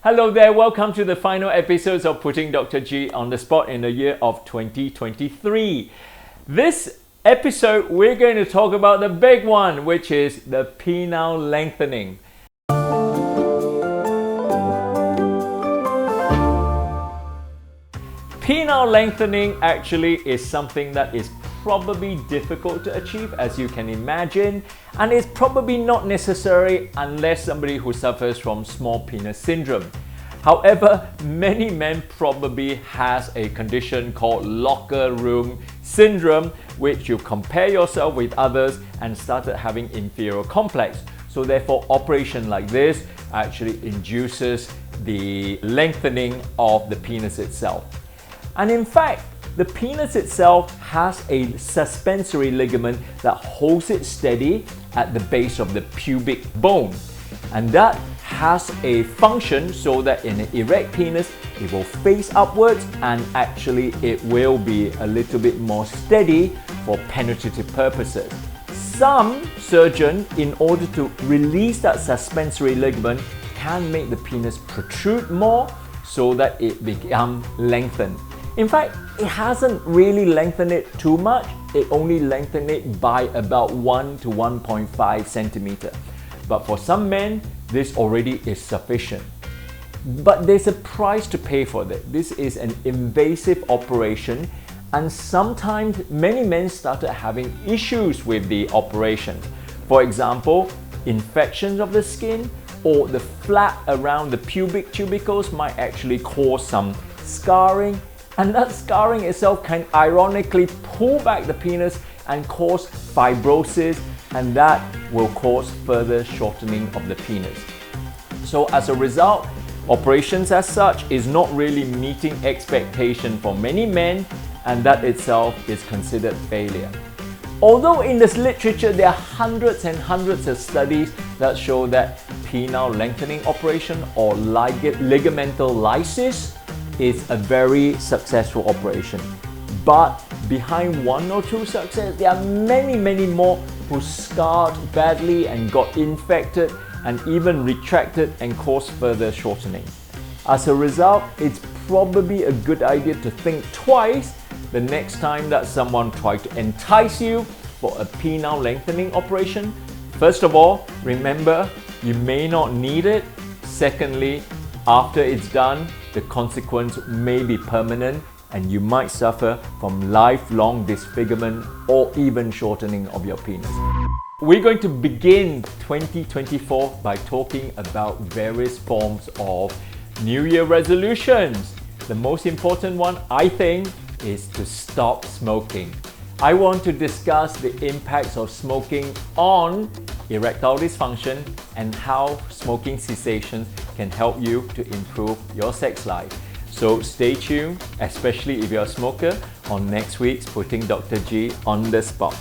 Hello there, welcome to the final episodes of Putting Dr. G on the Spot in the year of 2023. This episode, we're going to talk about the big one, which is the penile lengthening. Penile lengthening actually is something that is probably difficult to achieve, as you can imagine, and it's probably not necessary unless somebody who suffers from small penis syndrome. However, many men probably has a condition called locker room syndrome, which you compare yourself with others and started having inferior complex. So therefore, operation like this actually induces the lengthening of the penis itself. And in fact, the penis itself has a suspensory ligament that holds it steady at the base of the pubic bone. And that has a function so that in an erect penis, it will face upwards and actually it will be a little bit more steady for penetrative purposes. Some surgeons, in order to release that suspensory ligament, can make the penis protrude more so that it becomes lengthened. In fact, it hasn't really lengthened it too much. It only lengthened it by about 1 to 1.5 centimeter. But for some men, this already is sufficient. But there's a price to pay for that. This is an invasive operation, and sometimes many men started having issues with the operation. For example, infections of the skin or the flap around the pubic tubercles might actually cause some scarring. And that scarring itself can ironically pull back the penis and cause fibrosis, and that will cause further shortening of the penis. So as a result, operations as such is not really meeting expectation for many men, and that itself is considered failure. Although in this literature there are hundreds and hundreds of studies that show that penile lengthening operation or ligamental lysis is a very successful operation. But behind one or two success, there are many more who scarred badly and got infected and even retracted and caused further shortening. As a result, it's probably a good idea to think twice the next time that someone tries to entice you for a penile lengthening operation. First of all, remember, you may not need it. Secondly, after it's done, the consequence may be permanent and you might suffer from lifelong disfigurement or even shortening of your penis. We're going to begin 2024 by talking about various forms of New Year resolutions. The most important one, I think, is to stop smoking. I want to discuss the impacts of smoking on erectile dysfunction and how smoking cessation can help you to improve your sex life. So stay tuned, especially if you're a smoker, on next week's Putting Dr. G on the Spot.